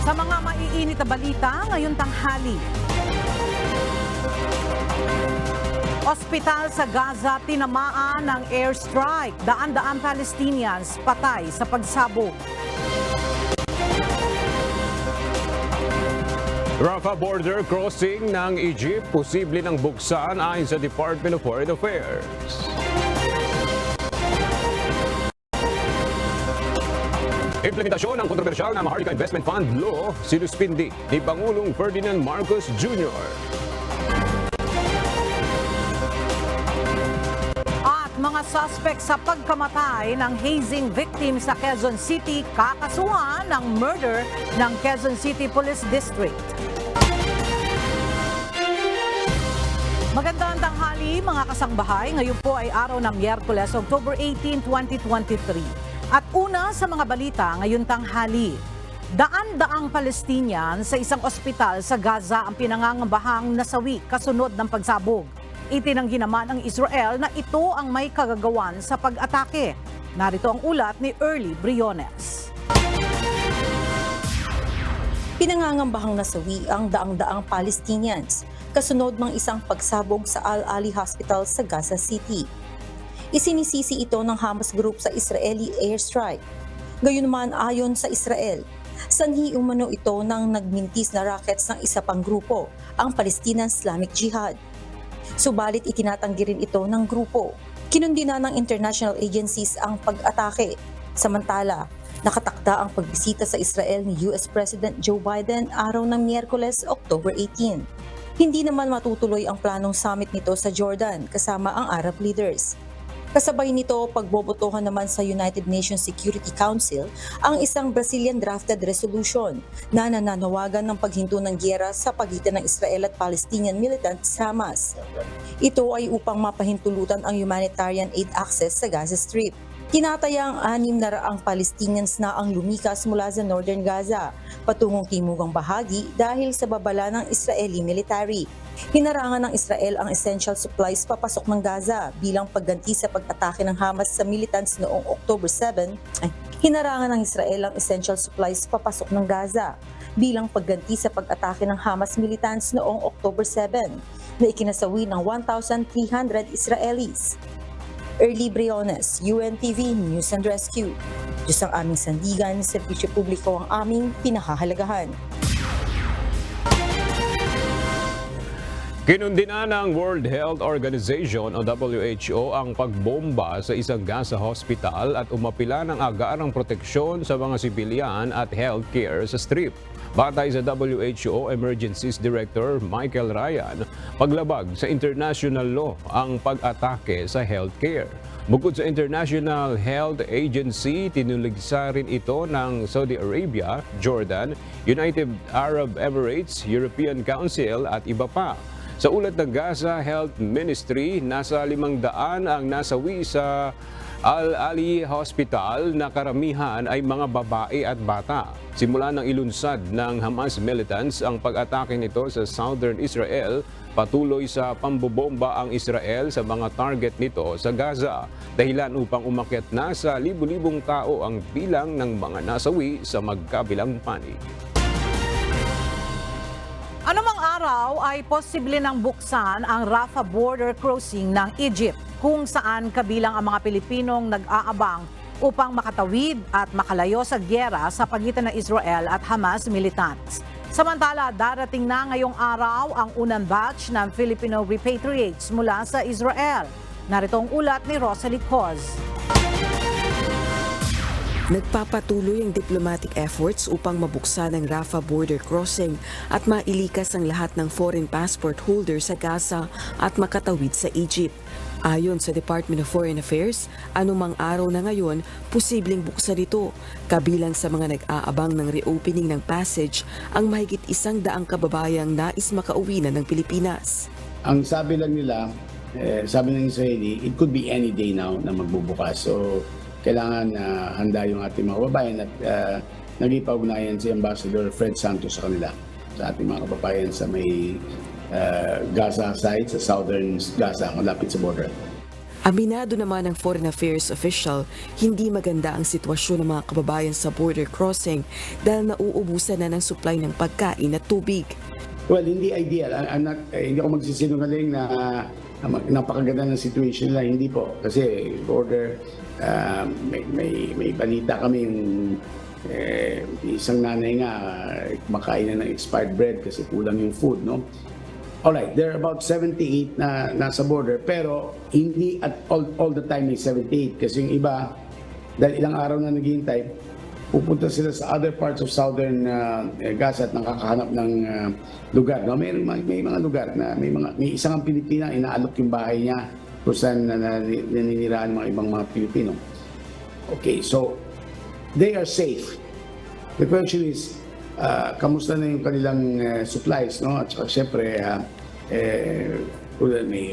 Sa mga maiinit na balita ngayong tanghali, ospital sa Gaza tinamaan ng airstrike. Daan-daan Palestinians patay sa pagsabog. Rafah border crossing ng Egypt posible ng buksan ayon sa Department of Foreign Affairs. Implementasyon ng kontrobersyal na Maharlika Investment Fund Law sinuspindi ni Pangulong Ferdinand Marcos Jr. At mga suspect sa pagkamatay ng hazing victim sa Quezon City kakasuhan ng murder ng Quezon City Police District. Magandang tanghali mga kasangbahay. Ngayon po ay araw ng Miyerkules, October 18, 2023. At una sa mga balita ngayon tanghali, daan-daang Palestinian sa isang ospital sa Gaza ang pinangangambahang nasawi kasunod ng pagsabog. Itinanggi naman ng Israel na ito ang may kagagawan sa pag-atake. Narito ang ulat ni Early Briones. Pinangangambahang nasawi ang daang-daang Palestinians kasunod ng isang pagsabog sa Al-Ali Hospital sa Gaza City. Isinisisi ito ng Hamas Group sa Israeli airstrike. Gayunman ayon sa Israel, sanhi umano ito ng nagmintis na rockets ng isa pang grupo, ang Palestinian Islamic Jihad. Subalit itinatanggi rin ito ng grupo. Kinundi na ng international agencies ang pag-atake. Samantala, nakatakda ang pagbisita sa Israel ni US President Joe Biden araw ng Miyerkules, October 18. Hindi naman matutuloy ang planong summit nito sa Jordan kasama ang Arab leaders. Kasabay nito, pagbobotohan naman sa United Nations Security Council ang isang Brazilian drafted resolution na nananawagan ng paghinto ng giyera sa pagitan ng Israel at Palestinian militants Hamas. Ito ay upang mapahintulutan ang humanitarian aid access sa Gaza Strip. Tinatayang 600 Palestinians na ang lumikas mula sa Northern Gaza patungong timugang bahagi dahil sa babala ng Israeli military. Hinarangan ng Israel ang essential supplies papasok ng Gaza bilang pagganti sa pag-atake ng Hamas sa militants noong October 7. Hinarangan ng Israel ang essential supplies papasok ng Gaza bilang pagganti sa pag-atake ng Hamas militants noong October 7 na ikinasawi ng 1,300 Israelis. Early Briones, UNTV News and Rescue. Diyos ang aming sandigan, serbisyo publiko ang aming pinahahalagahan. Kinundina ng World Health Organization o WHO ang pagbomba sa isang Gaza hospital at umapila ng agarang proteksyon sa mga sibilyan at healthcare sa Strip. Batay sa WHO Emergencies Director Michael Ryan, paglabag sa international law ang pag-atake sa healthcare. Bukod sa International Health Agency, tinuligsa rin ito ng Saudi Arabia, Jordan, United Arab Emirates, European Council at iba pa. Sa ulat ng Gaza Health Ministry, nasa 500 ang nasawi sa Al-Ali Hospital na karamihan ay mga babae at bata. Simula ng ilunsad ng Hamas militants ang pag-atake nito sa southern Israel, patuloy sa pambobomba ang Israel sa mga target nito sa Gaza, dahilan upang umakyat na sa libu-libong tao ang bilang ng mga nasawi sa magkabilang panig. Anumang araw ay posible nang buksan ang Rafah border crossing ng Egypt, kung saan kabilang ang mga Pilipinong nag-aabang upang makatawid at makalayo sa giyera sa pagitan ng Israel at Hamas militants. Samantala, darating na ngayong araw ang unang batch ng Filipino repatriates mula sa Israel. Narito ang ulat ni Rosalie Coz. Nagpapatuloy ang diplomatic efforts upang mabuksan ang Rafah border crossing at mailikas ang lahat ng foreign passport holder sa Gaza at makatawid sa Egypt. Ayon sa Department of Foreign Affairs, anumang araw na ngayon, posibleng buksan ito. Kabilang sa mga nag-aabang ng reopening ng passage ang mahigit 100 kababayang nais makauwi na ng Pilipinas. Ang sabi lang nila, sabi ng Israeli, it could be any day now na magbubukas. So, kailangan handa yung ating mga kababayan at nagipag-ugnayan si Ambassador Fred Santos sa kanila, sa ating mga kababayan sa may Gaza side, sa southern Gaza, malapit sa border. Aminado naman ng Foreign Affairs official, hindi maganda ang sitwasyon ng mga kababayan sa border crossing dahil nauubusan na ng supply ng pagkain at tubig. Well, hindi ideal. Hindi ako magsisinungaling na napakaganda ng situation nila. Hindi po. Kasi border, may balita kami yung isang nanay nga kumakain na ng expired bread kasi kulang yung food, no? Alright, there are about 78 na nasa border, pero hindi at all the time may 78 kasi yung iba, dahil ilang araw na naghihintay, pupunta sila sa other parts of southern Gaza at nakakahanap ng lugar. No? May mga lugar na may isang Pilipina, inaalok yung bahay niya kung saan naniniraan mga ibang mga Pilipino. Okay, so they are safe. The question is, kamusta na yung kanilang supplies, no? At saka syempre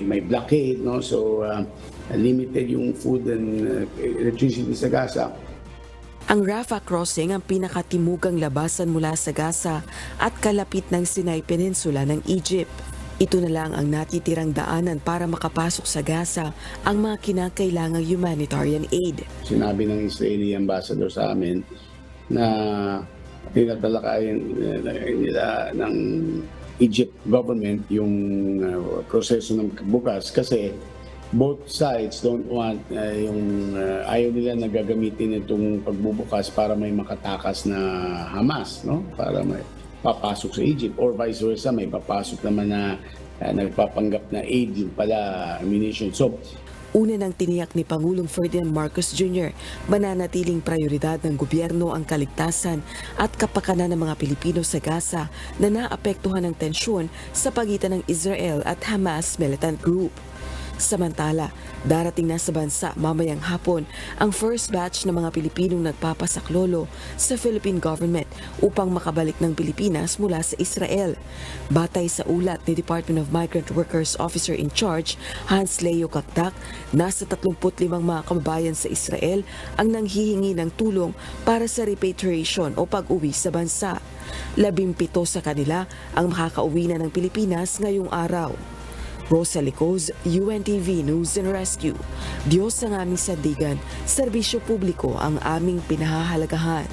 may blockade, no? So limited yung food and electricity sa Gaza. Ang Rafah Crossing ang pinakatimugang labasan mula sa Gaza at kalapit ng Sinai Peninsula ng Egypt. Ito na lang ang natitirang daanan para makapasok sa Gaza ang mga kinakailangang humanitarian aid. Sinabi ng Israeli ambassador sa amin na tinatalakayan nila ng Egypt government yung proseso ng bukas kasi both sides don't want ayaw nila na gagamitin itong pagbubukas para may makatakas na Hamas, no? Para may papasok sa Egypt or vice versa, may papasok naman na nagpapanggap na aid yung pala ammunition. So Una nang tiniyak ni Pangulong Ferdinand Marcos Jr., mananatiling prioridad ng gobyerno ang kaligtasan at kapakanan ng mga Pilipino sa Gaza na naapektuhan ng tensyon sa pagitan ng Israel at Hamas militant group. Samantala, darating na sa bansa mamayang hapon ang first batch ng mga Pilipinong nagpapasaklolo sa Philippine government upang makabalik ng Pilipinas mula sa Israel. Batay sa ulat ni Department of Migrant Workers Officer in Charge, Hans Leo Kakdak, nasa 35 mga kababayan sa Israel ang nanghihingi ng tulong para sa repatriation o pag-uwi sa bansa. 17 sa kanila ang makakauwi na ng Pilipinas ngayong araw. Rosa Licoz, UNTV News and Rescue. Diyos ang aming sandigan, serbisyo publiko ang aming pinahahalagahan.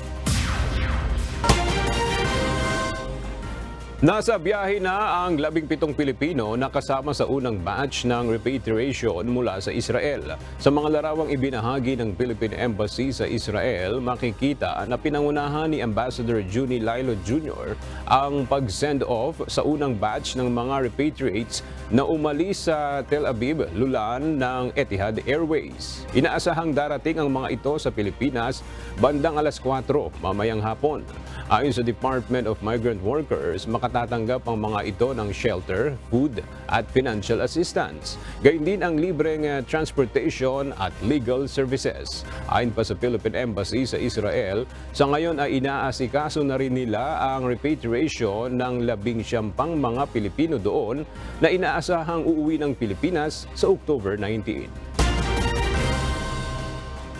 Nasa biyahe na ang 17 Pilipino na kasama sa unang batch ng repatriation mula sa Israel. Sa mga larawang ibinahagi ng Philippine Embassy sa Israel, makikita na pinangunahan ni Ambassador Juni Lailo Jr. ang pag-send off sa unang batch ng mga repatriates na umalis sa Tel Aviv, lulan ng Etihad Airways. Inaasahang darating ang mga ito sa Pilipinas bandang alas 4 mamayang hapon. Ayon sa Department of Migrant Workers, makatatanggap ang mga ito ng shelter, food at financial assistance. Gayun din ang libreng transportation at legal services. Ayon pa sa Philippine Embassy sa Israel, sa ngayon ay inaasikaso na rin nila ang repatriation ng 19 mga Pilipino doon na inaasahang uuwi ng Pilipinas sa October 19.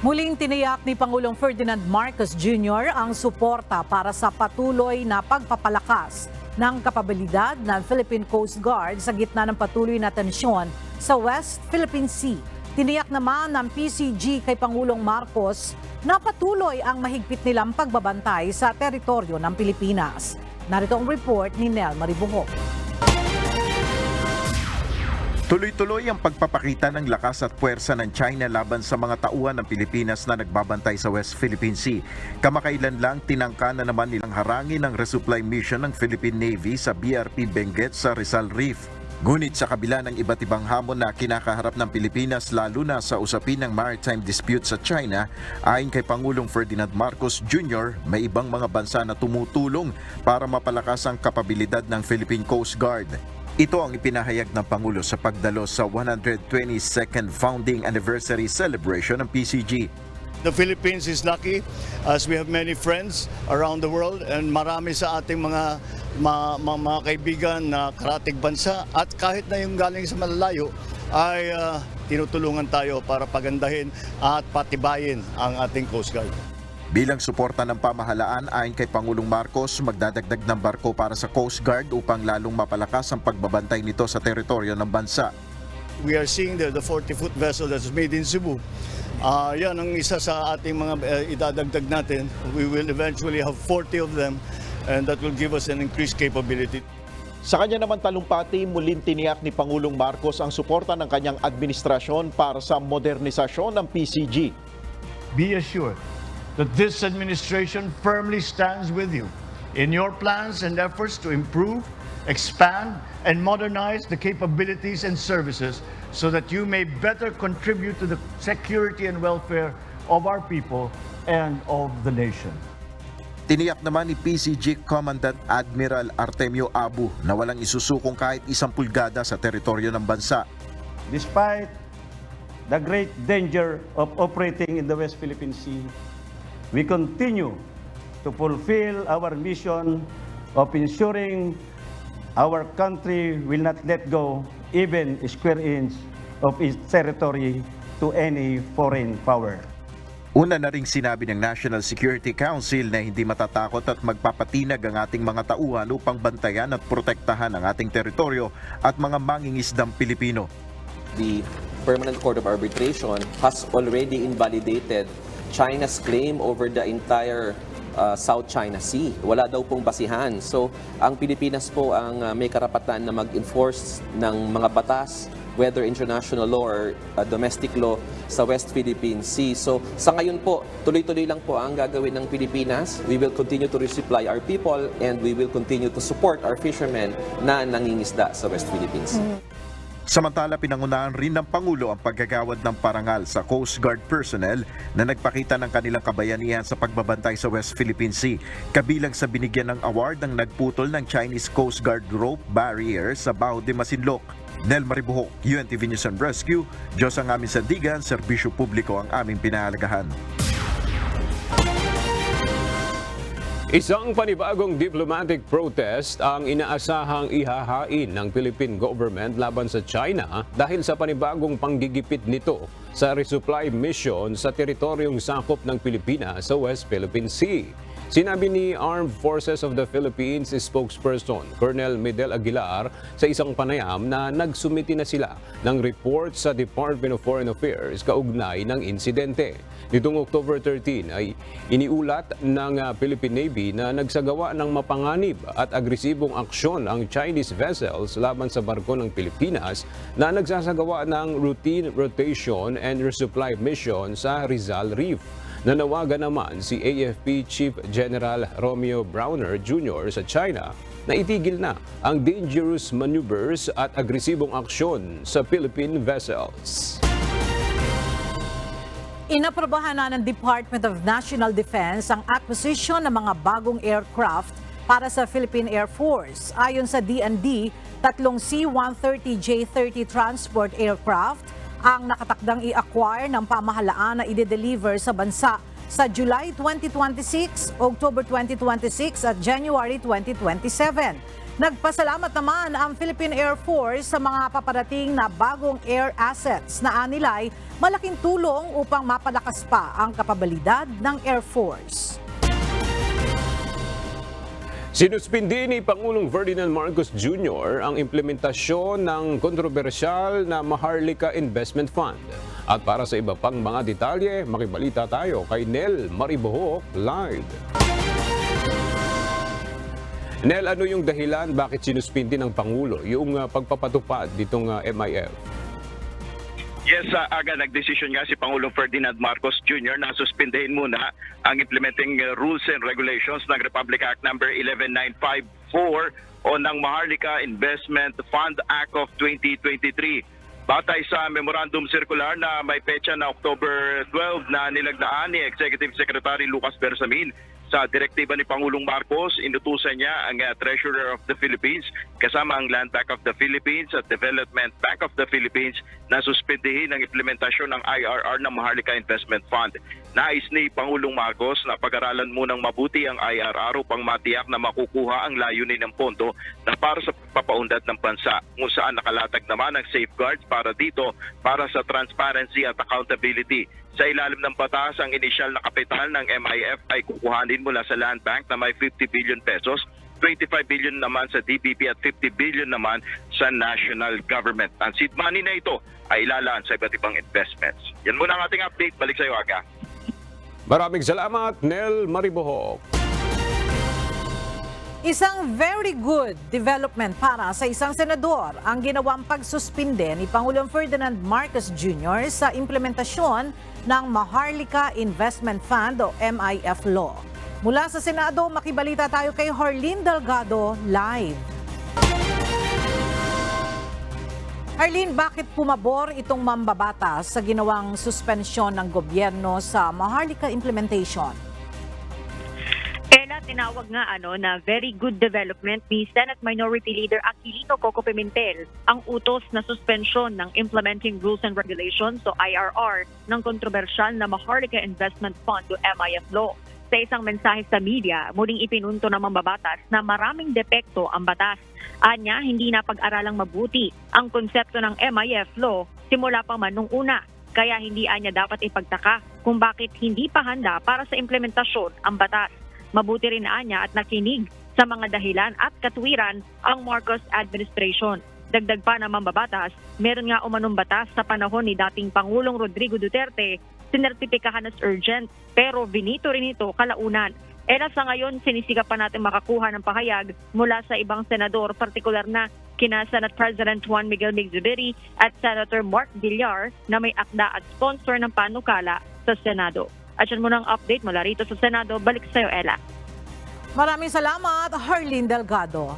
Muling tiniyak ni Pangulong Ferdinand Marcos Jr. ang suporta para sa patuloy na pagpapalakas ng kapabilidad ng Philippine Coast Guard sa gitna ng patuloy na tensyon sa West Philippine Sea. Tiniyak naman ng PCG kay Pangulong Marcos na patuloy ang mahigpit nilang pagbabantay sa teritoryo ng Pilipinas. Narito ang report ni Nel Maribuhok. Tuloy-tuloy ang pagpapakita ng lakas at puwersa ng China laban sa mga tauhan ng Pilipinas na nagbabantay sa West Philippine Sea. Kamakailan lang tinangka na naman nilang harangin ang resupply mission ng Philippine Navy sa BRP Benguet sa Rizal Reef. Ngunit sa kabila ng iba't ibang hamon na kinakaharap ng Pilipinas lalo na sa usapin ng maritime dispute sa China, ayon kay Pangulong Ferdinand Marcos Jr., may ibang mga bansa na tumutulong para mapalakas ang kapabilidad ng Philippine Coast Guard. Ito ang ipinahayag ng Pangulo sa pagdalo sa 122nd Founding Anniversary Celebration ng PCG. The Philippines is lucky as we have many friends around the world and marami sa ating mga kaibigan na karatig bansa at kahit na yung galing sa malalayo ay tinutulungan tayo para pagandahin at patibayin ang ating Coast Guard. Bilang suporta ng pamahalaan, ayon kay Pangulong Marcos, magdadagdag ng barko para sa Coast Guard upang lalong mapalakas ang pagbabantay nito sa teritoryo ng bansa. we are seeing there the 40-foot vessel that's made in Cebu. Yan ang isa sa ating mga idadagdag natin. We will eventually have 40 of them and that will give us an increased capability. Sa kanya naman talumpati, muling tiniyak ni Pangulong Marcos ang suporta ng kanyang administrasyon para sa modernisasyon ng PCG. Be assured that this administration firmly stands with you in your plans and efforts to improve, expand, and modernize the capabilities and services so that you may better contribute to the security and welfare of our people and of the nation. Tiniyak naman ni PCG Commandant Admiral Artemio Abu na walang isusukong kahit 1 pulgada sa teritoryo ng bansa. Despite the great danger of operating in the West Philippine Sea, we continue to fulfill our mission of ensuring our country will not let go even a square inch of its territory to any foreign power. Una na ring sinabi ng National Security Council na hindi matatakot at magpapatinag ang ating mga tauhan upang bantayan at protektahan ang ating teritoryo at mga mangingisdang Pilipino. The Permanent Court of Arbitration has already invalidated China's claim over the entire South China Sea. Wala daw pong basihan. So, ang Pilipinas po ang may karapatan na mag-enforce ng mga batas, whether international law or domestic law sa West Philippine Sea. So, sa ngayon po, tuloy-tuloy lang po ang gagawin ng Pilipinas. We will continue to resupply our people and we will continue to support our fishermen na nangingisda sa West Philippine Sea. Samantala, pinangunahan rin ng Pangulo ang paggagawad ng parangal sa Coast Guard personnel na nagpakita ng kanilang kabayanihan sa pagbabantay sa West Philippine Sea. Kabilang sa binigyan ng award ng nagputol ng Chinese Coast Guard rope barrier sa Bao de Masinloc. Nel Maribuhok, UNTV News and Rescue. Diyos ang aming sandigan, serbisyo publiko ang aming pinahalagahan. Isang panibagong diplomatic protest ang inaasahang ihahain ng Philippine government laban sa China dahil sa panibagong panggigipit nito sa resupply mission sa teritoryong sakop ng Pilipinas sa West Philippine Sea. Sinabi ni Armed Forces of the Philippines spokesperson Colonel Medel Aguilar sa isang panayam na nagsumiti na sila ng report sa Department of Foreign Affairs kaugnay ng insidente. Nitong October 13 ay iniulat ng Philippine Navy na nagsagawa ng mapanganib at agresibong aksyon ang Chinese vessels laban sa barko ng Pilipinas na nagsasagawa ng routine rotation and resupply mission sa Rizal Reef. Nanawagan naman si AFP Chief General Romeo Browner Jr. sa China na itigil na ang dangerous maneuvers at agresibong aksyon sa Philippine vessels. Inaprobahan na ng Department of National Defense ang acquisition ng mga bagong aircraft para sa Philippine Air Force. Ayon sa DND, 3 C-130J-30 transport aircraft ang nakatakdang i-acquire ng pamahalaan na i-deliver sa bansa sa July 2026, October 2026 at January 2027. Nagpasalamat naman ang Philippine Air Force sa mga paparating na bagong air assets na anilay malaking tulong upang mapalakas pa ang kapabilidad ng Air Force. Sinuspindi ni Pangulong Ferdinand Marcos Jr. ang implementasyon ng kontrobersyal na Maharlika Investment Fund. At para sa iba pang mga detalye, makibalita tayo kay Nel Maribuhok live. Nel, ano yung dahilan bakit sinuspindi ng Pangulo yung pagpapatupad ditong MIF? Yes, aga nagdesisyon nga si Pangulong Ferdinand Marcos Jr. na suspindahin muna ang implementing rules and regulations ng Republic Act No. 11954 o ng Maharlika Investment Fund Act of 2023. Batay sa Memorandum Circular na may petsa na October 12 na nilagdaan ni Executive Secretary Lucas Bersamin, sa direktiba ni Pangulong Marcos, inutusan niya ang Treasurer of the Philippines kasama ang Land Bank of the Philippines at Development Bank of the Philippines na suspindihin ang implementasyon ng IRR ng Maharlika Investment Fund. Nais ni Pangulong Marcos na pag-aralan munang mabuti ang IRR upang matiyak na makukuha ang layunin ng pondo na para sa pagpapaunlad ng bansa, kung saan nakalatag naman ang safeguards para dito para sa transparency at accountability. Sa ilalim ng batas, ang inisyal na kapital ng MIF ay kukuhanin mula sa Land Bank na may 50 billion pesos 25 billion naman sa DBP at 50 billion naman sa national government. Ang seed money na ito ay ilalaan sa iba't ibang investments. Yan muna ang ating update. Balik sa iyo, Aga. Maraming salamat, Nel Maribohok. Isang very good development para sa isang senador ang ginawang pagsuspinde ni Pangulong Ferdinand Marcos Jr. sa implementasyon ng Maharlika Investment Fund o MIF law. Mula sa Senado, makibalita tayo kay Harleen Delgado live. Harleen, bakit pumabor itong mambabatas sa ginawang suspensyon ng gobyerno sa Maharlika implementation? Tinawag nga na very good development ni Senate Minority Leader Aquilino Coco Pimentel ang utos na suspensyon ng Implementing Rules and Regulations o IRR ng kontrobersyal na Maharlika Investment Fund o MIF law. Sa isang mensahe sa media, muling ipinunto ng mambabatas na maraming depekto ang batas. Anya, hindi na pag-aralang mabuti ang konsepto ng MIF law simula pa man nung una. Kaya hindi anya dapat ipagtaka kung bakit hindi pa handa para sa implementasyon ang batas. Mabuti rin anya at nakinig sa mga dahilan at katwiran ang Marcos administration. Dagdag pa ng mambabatas, meron nga umanong batas sa panahon ni dating Pangulong Rodrigo Duterte, sinertipikahan as urgent pero binito rin ito kalaunan. Sa ngayon, sinisikap pa natin makakuha ng pahayag mula sa ibang senador, partikular na kina Senate President Juan Miguel Migzubiri at Senator Mark Villar na may akda at sponsor ng panukala sa Senado. At yan muna ang update mula rito sa Senado. Balik sa iyo, Ella. Maraming salamat, Harleen Delgado.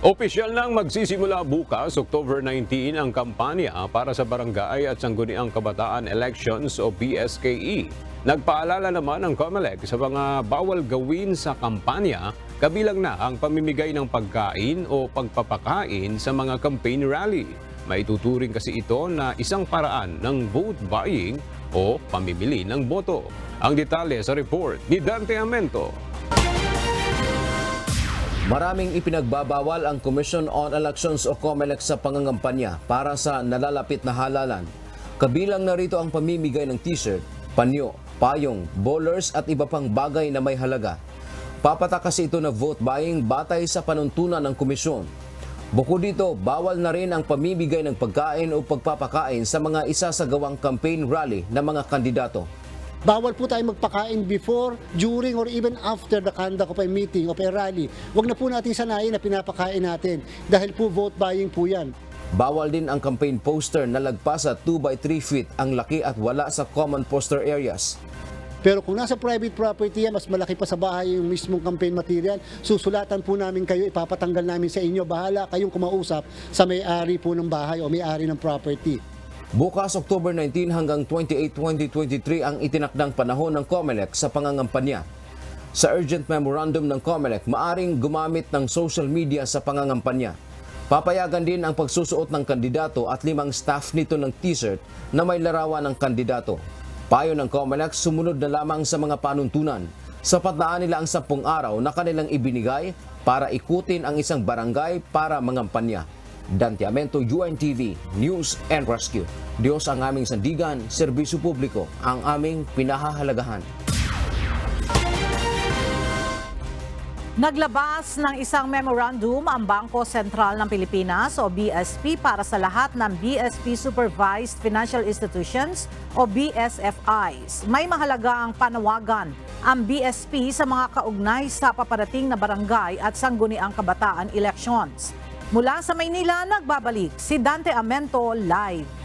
Opisyal nang magsisimula bukas, October 19, ang kampanya para sa Barangay at Sangguniang Kabataan Elections o BSKE. Nagpaalala naman ang COMELEC sa mga bawal gawin sa kampanya, kabilang na ang pamimigay ng pagkain o pagpapakain sa mga campaign rally. Maituturing kasi ito na isang paraan ng vote buying o pamimili ng boto. Ang detalye sa report ni Dante Amento. Maraming ipinagbabawal ang Commission on Elections o COMELEC sa pangangampanya para sa nalalapit na halalan. Kabilang na rito ang pamimigay ng t-shirt, panyo, payong, bowlers at iba pang bagay na may halaga. Papatak kasi ito na vote buying batay sa panuntunan ng komisyon. Bukod dito, bawal na rin ang pamimigay ng pagkain o pagpapakain sa mga isasagawang campaign rally ng mga kandidato. Bawal po tayo magpakain before, during, or even after the conduct of a meeting, of a rally. Huwag na po natin sanayin na pinapakain natin dahil po vote buying po yan. Bawal din ang campaign poster na lagpas sa 2x3 feet ang laki at wala sa common poster areas. Pero kung nasa private property yan, mas malaki pa sa bahay yung mismong campaign material, susulatan po namin kayo, ipapatanggal namin sa inyo. Bahala kayong kumausap sa may-ari po ng bahay o may-ari ng property. Bukas October 19 hanggang 28, 2023 ang itinakdang panahon ng COMELEC sa pangangampanya. Sa urgent memorandum ng COMELEC, maaring gumamit ng social media sa pangangampanya. Papayagan din ang pagsusuot ng kandidato at 5 staff nito ng t-shirt na may larawan ng kandidato. Payo ng COMELEC, sumunod na lamang sa mga panuntunan. Sapat na nila ang 10 araw na kanilang ibinigay para ikutin ang isang barangay para mangampanya. Dante Amento, UNTV, News and Rescue. Diyos ang aming sandigan, serbisyo publiko ang aming pinahahalagahan. Naglabas ng isang memorandum ang Bangko Sentral ng Pilipinas o BSP para sa lahat ng BSP Supervised Financial Institutions o BSFIs. May mahalagang panawagan ang BSP sa mga kaugnay sa paparating na barangay at sangguniang kabataan elections. Mula sa Maynila, nagbabalik si Dante Amento live.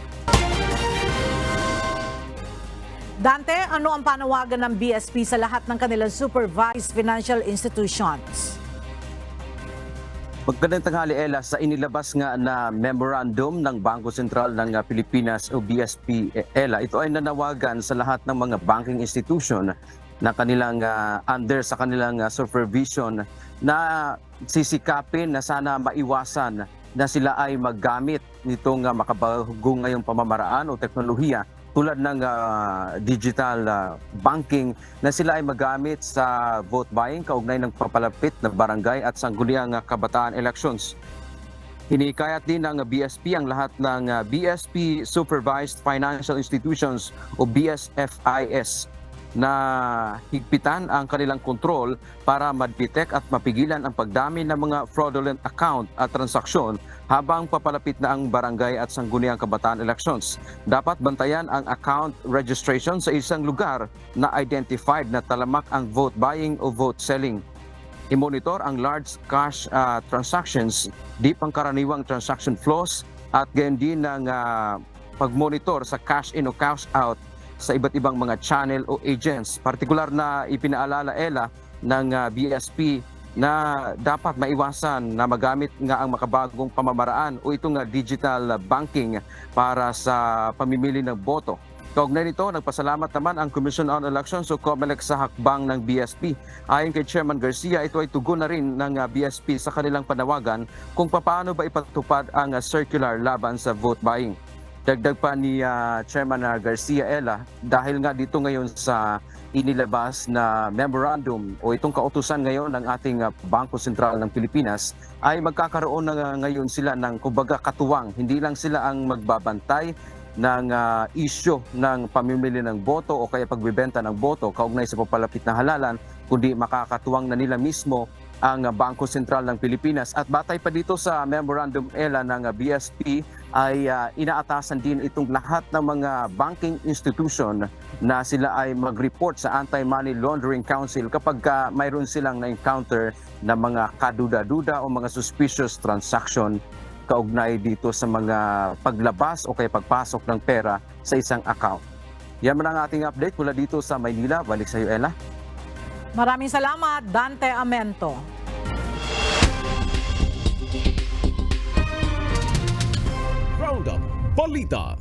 Dante, ano ang panawagan ng BSP sa lahat ng kanilang supervised financial institutions? Magandang tanghali, Ella. Sa inilabas nga na memorandum ng Bangko Sentral ng Pilipinas o BSP, Ella, ito ay nanawagan sa lahat ng mga banking institution na kanilang under sa kanilang supervision na sisikapin na sana maiwasan na sila ay maggamit nitong makabagong ngayong pamamaraan o teknolohiya tulad ng digital banking na sila ay magamit sa vote buying kaugnay ng papalapit na barangay at sangguniang kabataan elections. Hinikayat din ng BSP ang lahat ng BSP Supervised Financial Institutions o BSFIS na higpitan ang kanilang kontrol para ma-detect at mapigilan ang pagdami ng mga fraudulent account at transaksyon habang papalapit na ang barangay at sangguniang kabataan elections. Dapat bantayan ang account registration sa isang lugar na identified na talamak ang vote buying o vote selling. I-monitor ang large cash transactions, di pangkaraniwang transaction flows at gayon din ng pag-monitor sa cash in o cash out sa iba't ibang mga channel o agents. Partikular na ipinaalala ng BSP na dapat maiwasan na magamit nga ang makabagong pamamaraan o itong digital banking para sa pamimili ng boto. Kaugnay nito, nagpasalamat naman ang Commission on Elections o COMELEC sa hakbang ng BSP. Ayon kay Chairman Garcia, ito ay tugon na rin ng BSP sa kanilang panawagan kung paano ba ipatupad ang circular laban sa vote buying. Dagdag pa ni Chairman Garcia dahil nga dito ngayon sa inilabas na memorandum o itong kautusan ngayon ng ating Bangko Sentral ng Pilipinas ay magkakaroon na ngayon sila ng kumbaga katuwang. Hindi lang sila ang magbabantay ng issue ng pamimili ng boto o kaya pagbibenta ng boto kaugnay sa papalapit na halalan, kundi makakatuwang na nila mismo ang Bangko Sentral ng Pilipinas. At batay pa dito sa memorandum ng BSP ay inaatasan din itong lahat ng mga banking institution na sila ay mag-report sa Anti-Money Laundering Council kapag mayroon silang na-encounter na mga kaduda-duda o mga suspicious transaction kaugnay dito sa mga paglabas o kaya pagpasok ng pera sa isang account. Yan man ang ating update mula dito sa Maynila. Balik sa iyo, Ella. Maraming salamat, Dante Amento. Roundup Balita.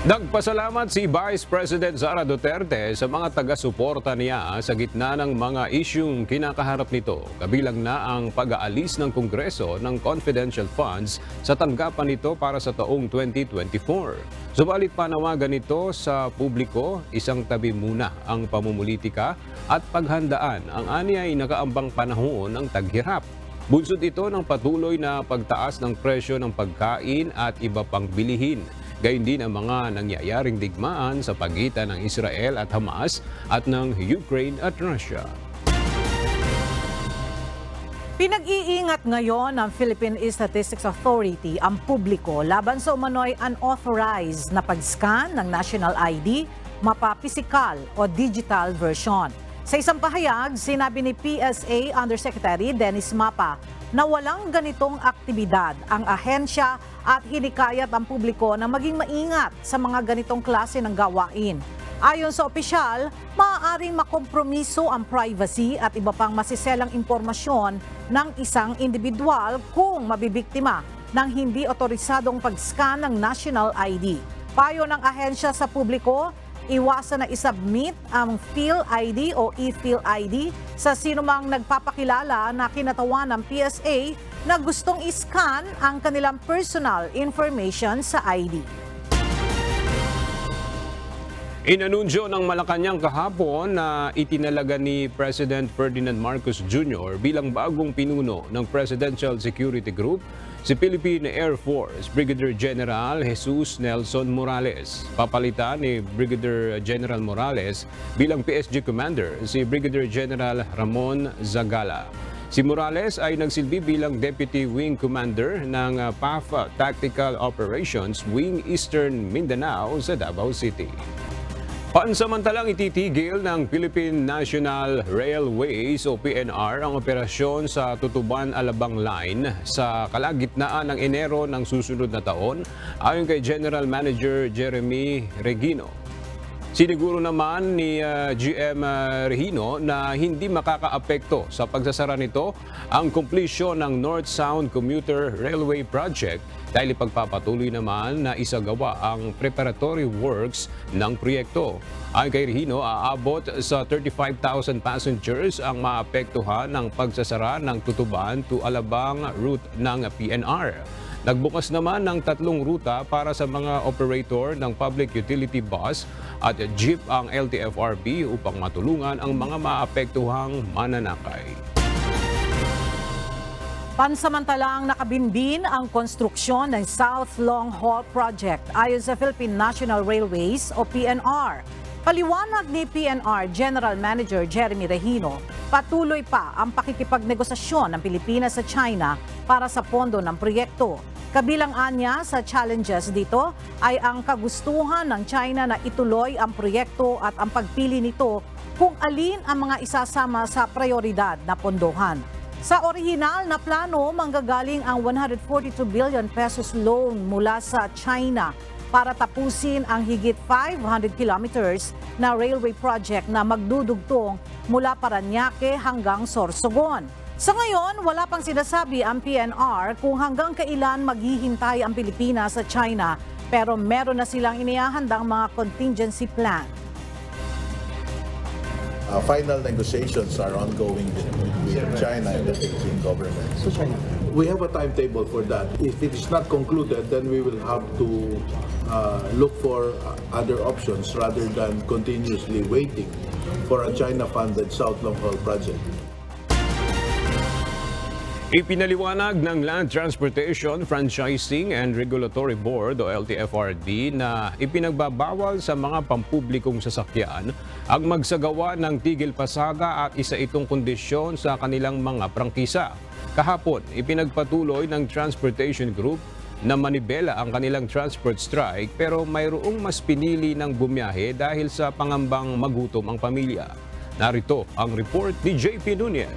Nagpasalamat si Vice President Sara Duterte sa mga taga-suporta niya sa gitna ng mga isyung kinakaharap nito, kabilang na ang pag-aalis ng Kongreso ng confidential funds sa tanggapan nito para sa taong 2024. Subalit panawagan nito sa publiko, isang tabi muna ang pamumulitika at paghandaan ang aniya ay nakaambang panahon ng taghirap. Bunsod ito ng patuloy na pagtaas ng presyo ng pagkain at iba pang bilihin. Gayun din ang mga nangyayaring digmaan sa pagitan ng Israel at Hamas at ng Ukraine at Russia. Pinag-iingat ngayon ng Philippine Statistics Authority ang publiko laban sa umano'y unauthorized na pag-scan ng national ID, mapa pisikal o digital version. Sa isang pahayag, sinabi ni PSA Undersecretary Dennis Mapa na walang ganitong aktibidad ang ahensya at hinikayat ang publiko na maging maingat sa mga ganitong klase ng gawain. Ayon sa opisyal, maaaring makompromiso ang privacy at iba pang masiselang impormasyon ng isang individual kung mabibiktima ng hindi otorisadong pag-scan ng national ID. Payo ng ahensya sa publiko, iwasan na isubmit ang PhilID o ePhilID sa sinumang nagpapakilala na kinatawan ng PSA na gustong i-scan ang kanilang personal information sa ID. Inanunsyo ng Malacanang kahapon na itinalaga ni President Ferdinand Marcos Jr. bilang bagong pinuno ng Presidential Security Group si Philippine Air Force Brigadier General Jesus Nelson Morales. Papalitan ni Brigadier General Morales bilang PSG Commander si Brigadier General Ramon Zagala. Si Morales ay nagsilbi bilang Deputy Wing Commander ng PAF Tactical Operations Wing Eastern Mindanao sa Davao City. Pansamantalang ititigil ng Philippine National Railways o PNR ang operasyon sa Tutuban-Alabang Line sa kalagitnaan ng Enero ng susunod na taon, ayon kay General Manager Jeremy Regino. Siniguro naman ni GM Regino na hindi makakaapekto sa pagsasara nito ang completion ng North Sound Commuter Railway Project dahil ipagpapatuloy naman na isagawa ang preparatory works ng proyekto. Ayon kay Regino, aabot sa 35,000 passengers ang maapektuhan ng pagsasara ng Tutuban to Alabang route ng PNR. Nagbukas naman ng 3 ruta para sa mga operator ng public utility bus at jeep ang LTFRB upang matulungan ang mga maapektuhang mananakay. Pansamantalang nakabinbin ang konstruksyon ng South Long Haul Project ayon sa Philippine National Railways o PNR. Paliwanag ni PNR General Manager Jeremy Regino, patuloy pa ang pakikipagnegosasyon ng Pilipinas sa China para sa pondo ng proyekto. Kabilang anya sa challenges dito ay ang kagustuhan ng China na ituloy ang proyekto at ang pagpili nito kung alin ang mga isasama sa prioridad na pondohan. Sa orihinal na plano, manggagaling ang 142 billion pesos loan mula sa China para tapusin ang higit 500 kilometers na railway project na magdudugtong mula Parañaque hanggang Sorsogon. Sa ngayon, wala pang sinasabi ang PNR kung hanggang kailan maghihintay ang Pilipinas sa China, pero meron na silang inihahandang mga contingency plan. Final negotiations are ongoing with China and the Philippine government. We have a timetable for that. If it is not concluded, then we will have to look for other options rather than continuously waiting for a China-funded South Long Haul project. Ipinaliwanag ng Land Transportation, Franchising and Regulatory Board o LTFRB na ipinagbabawal sa mga pampublikong sasakyan ang magsagawa ng tigil pasada at isa itong kondisyon sa kanilang mga prangkisa. Kahapon, ipinagpatuloy ng Transportation Group na manibela ang kanilang transport strike pero mayroong mas pinili ng bumiyahe dahil sa pangambang magutom ang pamilya. Narito ang report ni JP Nunez.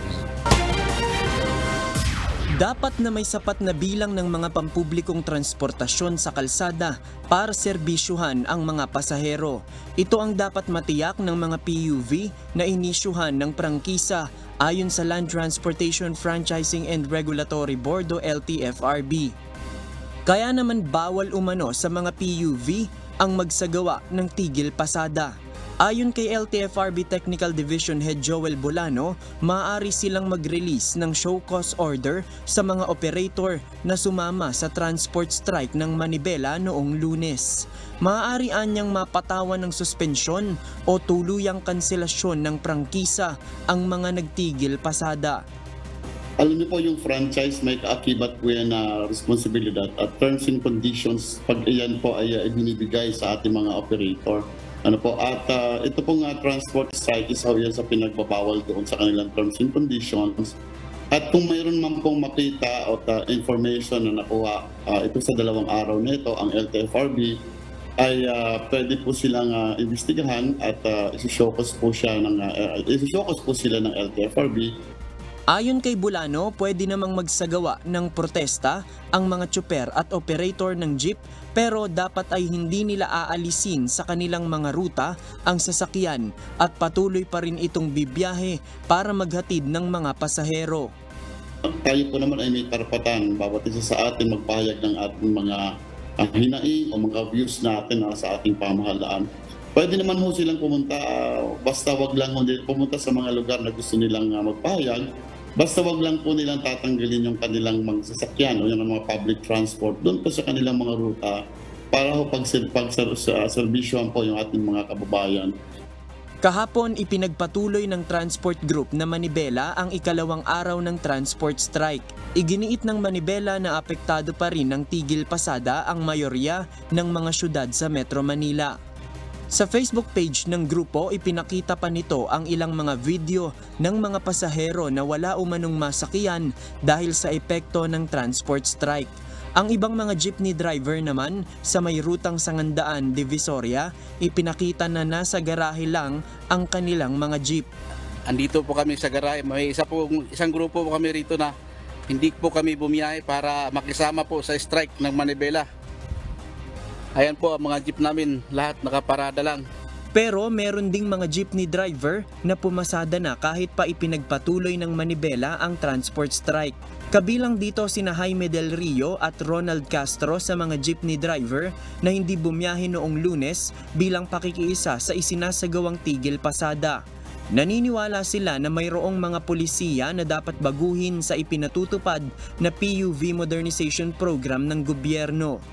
Dapat na may sapat na bilang ng mga pampublikong transportasyon sa kalsada para serbisyuhan ang mga pasahero. Ito ang dapat matiyak ng mga PUV na inisyuhan ng prangkisa ayon sa Land Transportation Franchising and Regulatory Board o LTFRB. Kaya naman bawal umano sa mga PUV ang magsagawa ng tigil pasada. Ayon kay LTFRB Technical Division Head Joel Bolano, maaari silang mag-release ng show cause order sa mga operator na sumama sa transport strike ng Manibela noong Lunes. Maaari anyang mapatawan ng suspensyon o tuluyang kanselasyon ng prangkisa ang mga nagtigil pasada. Alam niyo po yung franchise may kaakibat po yan na responsibilidad at terms and conditions pag iyan po ay ibinibigay sa ating mga operator. Ito pong transport strike isa yan sa pinagbabawal doon sa kanilang terms and conditions. At kung mayroon man pong makita o information na nakuha ito sa 2 araw na ito, ang LTFRB ay pwede po silang investigahan at isi-showcase po sila ng LTFRB. Ayon kay Bulano, pwede namang magsagawa ng protesta ang mga tsuper at operator ng jeep pero dapat ay hindi nila aalisin sa kanilang mga ruta ang sasakyan at patuloy pa rin itong bibiyahe para maghatid ng mga pasahero. Tayo po naman ay may karapatan bawat isa sa atin magpahayag ng ating mga hinaing o mga views natin sa ating pamahalaan. Pwede naman ho silang pumunta, basta wag lang pumunta sa mga lugar na gusto nilang magpahayag. Basta wag lang po nilang tatanggalin yung kanilang mga sasakyan o yung mga public transport doon po sa kanilang mga ruta para ho pag-servisyohan po yung ating mga kababayan. Kahapon, ipinagpatuloy ng Transport Group na Manibela ang ikalawang araw ng transport strike. Iginiit ng Manibela na apektado pa rin ng tigil pasada ang mayorya ng mga syudad sa Metro Manila. Sa Facebook page ng grupo, ipinakita pa nito ang ilang mga video ng mga pasahero na wala umanong masakyan dahil sa epekto ng transport strike. Ang ibang mga jeepney driver naman sa may rutang Sangandaan, Divisoria, ipinakita na nasa garahe lang ang kanilang mga jeep. Andito po kami sa garahe, may isang grupo po kami rito na hindi po kami bumiyahe para makisama po sa strike ng Manibela. Ayan po ang mga jeep namin, lahat nakaparada lang. Pero meron ding mga jeepney driver na pumasada na kahit pa ipinagpatuloy ng Manibela ang transport strike. Kabilang dito sina Jaime Del Rio at Ronald Castro sa mga jeepney driver na hindi bumiyahe noong Lunes bilang pakikiisa sa isinasagawang tigil pasada. Naniniwala sila na mayroong mga pulisiya na dapat baguhin sa ipinatutupad na PUV modernization program ng gobyerno.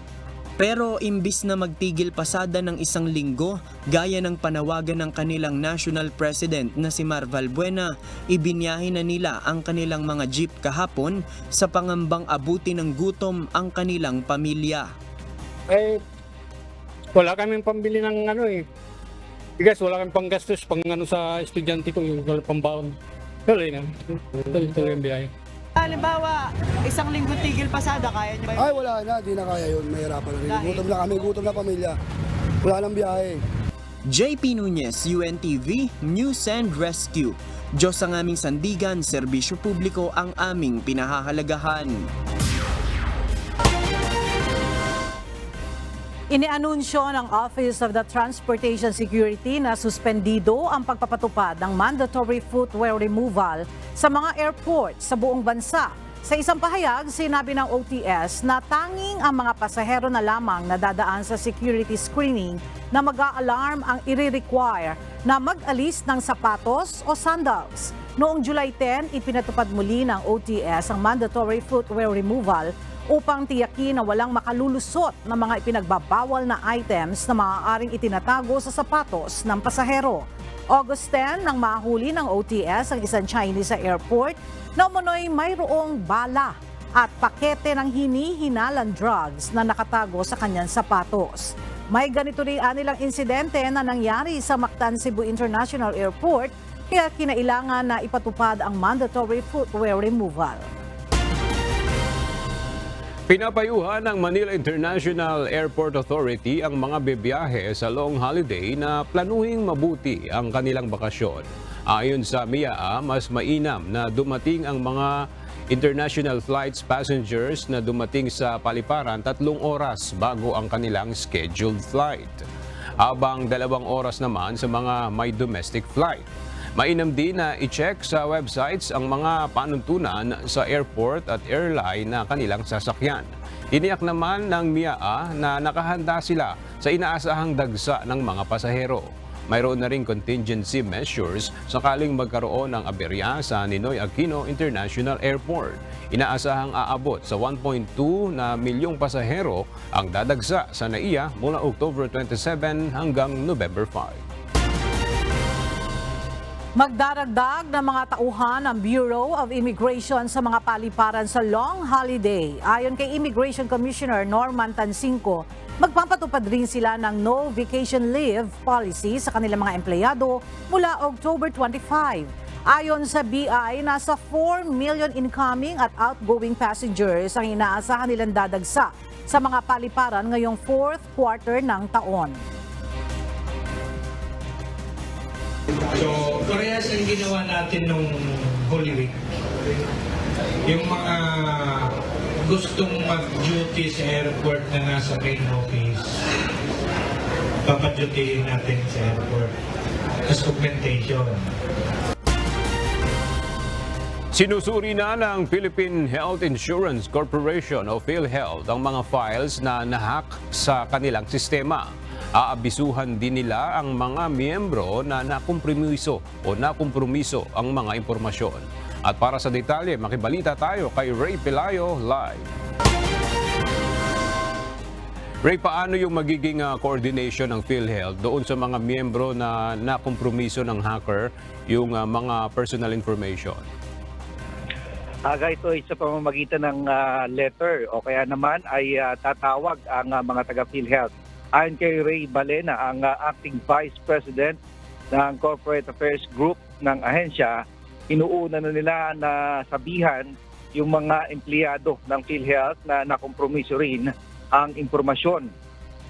Pero imbis na magtigil pasada ng 1 linggo, gaya ng panawagan ng kanilang national president na si Mar Valbuena, ibinyahe na nila ang kanilang mga jeep kahapon sa pangambang abuti ng gutom ang kanilang pamilya. Wala kaming pambili ng Guys, wala kang panggastos pang ano sa estudyante ko, yung pambaon. Tuloy na. Tuloy ang biyahe. Halimbawa, isang linggo tigil pasada, kaya niyo ba? Ay, wala na. Di na kaya yun. Mahirapan na rin. Gutom na kami. Gutom na pamilya. Wala nang biyahe. JP Nunez, UNTV, News and Rescue. Diyos ang aming sandigan, serbisyo publiko ang aming pinahahalagahan. Inianunsyo ng Office of the Transportation Security na suspendido ang pagpapatupad ng mandatory footwear removal sa mga airport sa buong bansa. Sa isang pahayag, sinabi ng OTS na tanging ang mga pasahero na lamang na dadaan sa security screening na mag-a-alarm ang i-require na mag-alis ng sapatos o sandals. Noong July 10, ipinatupad muli ng OTS ang mandatory footwear removal upang tiyakin na walang makalulusot ng mga ipinagbabawal na items na maaaring itinatago sa sapatos ng pasahero. August 10 nang mahuli ng OTS ang isang Chinese sa airport na umano'y mayroong bala at pakete ng hinihinalang drugs na nakatago sa kanyang sapatos. May ganito rin anilang insidente na nangyari sa Mactan Cebu International Airport kaya kinailangan na ipatupad ang mandatory footwear removal. Pinapayuhan ng Manila International Airport Authority ang mga bibiyahe sa long holiday na planuhing mabuti ang kanilang bakasyon. Ayon sa MIAA, mas mainam na dumating ang mga international flights passengers na dumating sa paliparan 3 oras bago ang kanilang scheduled flight. Habang 2 oras naman sa mga may domestic flight. Mainam din na i-check sa websites ang mga panuntunan sa airport at airline na kanilang sasakyan. Tiniyak naman ng MIAA na nakahanda sila sa inaasahang dagsa ng mga pasahero. Mayroon na ring contingency measures sakaling magkaroon ng aberya sa Ninoy Aquino International Airport. Inaasahang aabot sa 1.2 na milyong pasahero ang dadagsa sa NAIA mula October 27 hanggang November 5. Magdaragdag ng mga tauhan ang Bureau of Immigration sa mga paliparan sa long holiday. Ayon kay Immigration Commissioner Norman Tansinco, magpapatupad rin sila ng no vacation leave policy sa kanilang mga empleyado mula October 25. Ayon sa BI, nasa 4 million incoming at outgoing passengers ang inaasahan nilang dadagsa sa mga paliparan ngayong 4th quarter ng taon. So, parehas ang ginawa natin nung Holy Week. Yung mga gustong mag-duty sa airport na nasa main office, papadutihin natin sa airport as augmentation. Sinusuri na ng Philippine Health Insurance Corporation o PhilHealth ang mga files na nahack sa kanilang sistema. Aabisuhan din nila ang mga miyembro na nakompromiso ang mga impormasyon. At para sa detalye, makibalita tayo kay Ray Pelayo live. Ray, paano yung magiging coordination ng PhilHealth doon sa mga miyembro na nakompromiso ng hacker yung mga personal information? Ito ay sa pamamagitan ng letter o kaya naman ay tatawag ang mga taga-PhilHealth. Ayon kay Ray Balena, ang acting vice president ng Corporate Affairs Group ng ahensya, inuuna na nila na sabihan yung mga empleyado ng PhilHealth na nakompromiso rin ang impormasyon.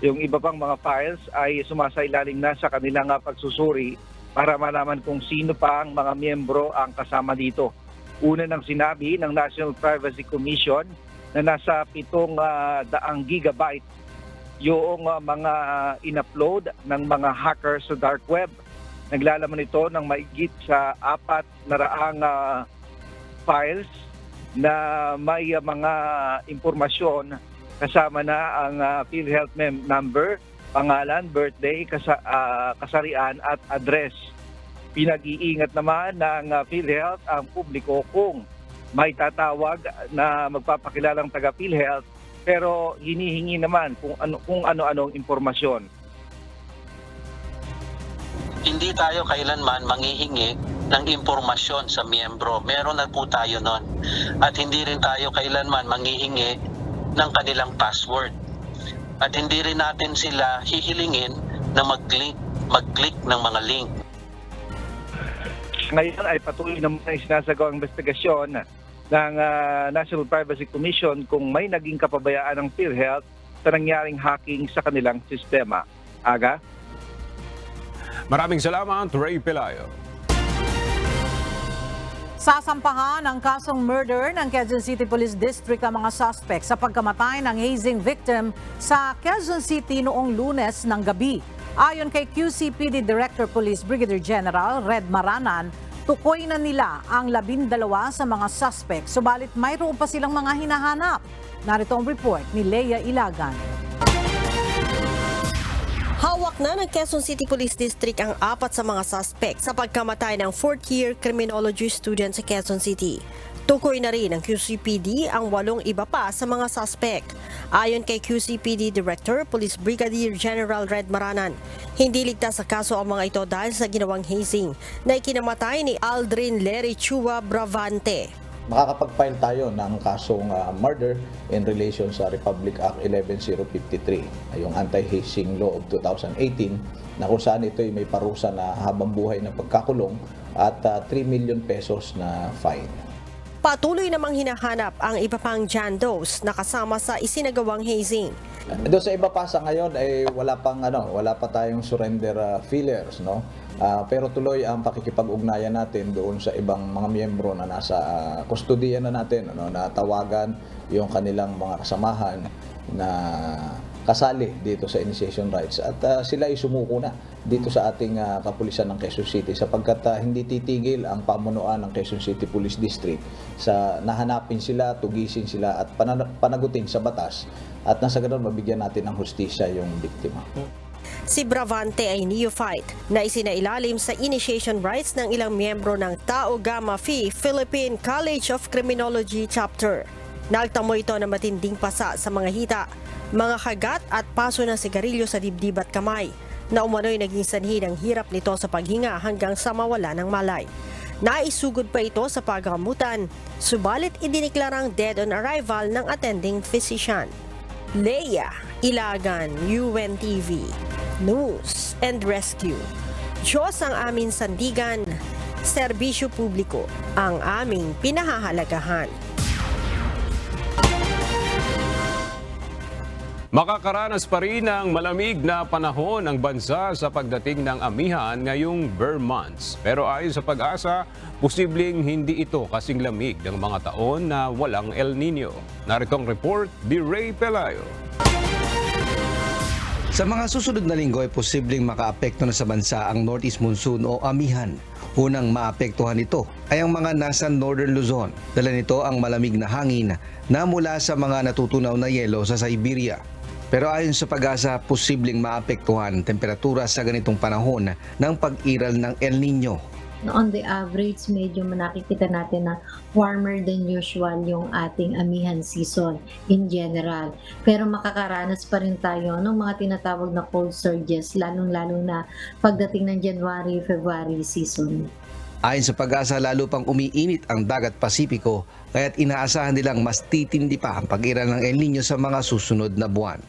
Yung iba pang mga files ay sumasailalim na sa kanilang pagsusuri para malaman kung sino pa ang mga miyembro ang kasama dito. Una nang sinabi ng National Privacy Commission na nasa 700 gigabyte yung mga in-upload ng mga hackers sa dark web. Naglalaman ito ng maigit sa 400 files na may mga impormasyon kasama na ang PhilHealth number, pangalan, birthday, kasarian at address. Pinag-iingat naman ng PhilHealth ang publiko kung may tatawag na magpapakilalang taga-PhilHealth pero hinihingi naman kung ano-anong impormasyon. Hindi tayo kailanman manghihingi ng impormasyon sa miyembro. Meron na po tayo nun. At hindi rin tayo kailanman manghihingi ng kanilang password. At hindi rin natin sila hihilingin na mag-click mag-click ng mga link. Ngayon ay patuloy naman ang sinasagawang investigasyon ng National Privacy Commission kung may naging kapabayaan ng PhilHealth sa nangyaring hacking sa kanilang sistema. Aga? Maraming salamat, Ray Pelayo. Sasampahan ang kasong murder ng Quezon City Police District ang mga suspect sa pagkamatay ng hazing victim sa Quezon City noong Lunes ng gabi. Ayon kay QCPD Director Police Brigadier General Red Maranan, tukoy na nila ang 12 sa mga suspect, subalit mayroon pa silang mga hinahanap. Narito ang report ni Leia Ilagan. Hawak na ng Quezon City Police District ang 4 sa mga suspect sa pagkamatay ng 4th-year criminology student sa Quezon City. Tukoy na rin ng QCPD ang 8 iba pa sa mga suspect. Ayon kay QCPD Director Police Brigadier General Red Maranan, hindi ligtas sa kaso ang mga ito dahil sa ginawang hazing na ikinamatay ni Aldrin Lery Chua Bravante. Makakapag-file tayo ng kasong murder in relation sa Republic Act 11053, yung Anti-Hazing Law of 2018, na kung saan ito ay may parusa na habang buhay na pagkakulong at 3 million pesos na fine. Patuloy namang hinahanap ang iba pang John Does na kasama sa isinagawang hazing. Doon sa iba pa sa ngayon ay wala pa tayong surrender fillers, no? Pero tuloy ang pakikipag-ugnayan natin doon sa ibang mga miyembro na nasa kustodiya na natin, na tawagan yung kanilang mga kasamahan na kasali dito sa initiation rights at sila ay sumuko na dito sa ating kapulisan ng Quezon City sapagkat hindi titigil ang pamunuan ng Quezon City Police District sa nahanapin sila, tugisin sila at panagutin sa batas at nasa ganoon mabigyan natin ng hustisya yung biktima. Si Bravante ay neophyte na isinailalim sa initiation rights ng ilang miyembro ng Tau Gamma Phi Philippine College of Criminology Chapter. Nagtamo ito na matinding pasa sa mga hita, mga kagat at paso ng sigarilyo sa dibdib at kamay na umano'y naging sanhi ng hirap nito sa paghinga hanggang sa mawala ng malay. Naisugod pa ito sa paggamutan, subalit idiniklarang dead on arrival ng attending physician. Leia Ilagan, UNTV, News and Rescue. Diyos ang aming sandigan, serbisyo publiko ang aming pinahahalagahan. Makakaranas pa rin ng malamig na panahon ang bansa sa pagdating ng amihan ngayong Burr months. Pero ayon sa Pag-asa, posibleng hindi ito kasing lamig ng mga taon na walang El Nino. Narito ang report ni Ray Pelayo. Sa mga susunod na linggo ay posibleng makaapekto na sa bansa ang Northeast Monsoon o amihan. Unang maapektuhan ito ay ang mga nasa Northern Luzon. Dala nito ang malamig na hangin na mula sa mga natutunaw na yelo sa Siberia. Pero ayon sa Pag-asa, posibleng maapektuhan ang temperatura sa ganitong panahon ng pag-iral ng El Nino. On the average, medyo nakikita natin na warmer than usual yung ating amihan season in general. Pero makakaranas pa rin tayo ng mga tinatawag na cold surges, lalong-lalo na pagdating ng January, February season. Ayon sa Pag-asa, lalo pang umiinit ang dagat Pasipiko, kaya't inaasahan nilang mas titindi pa ang pag-iral ng El Nino sa mga susunod na buwan.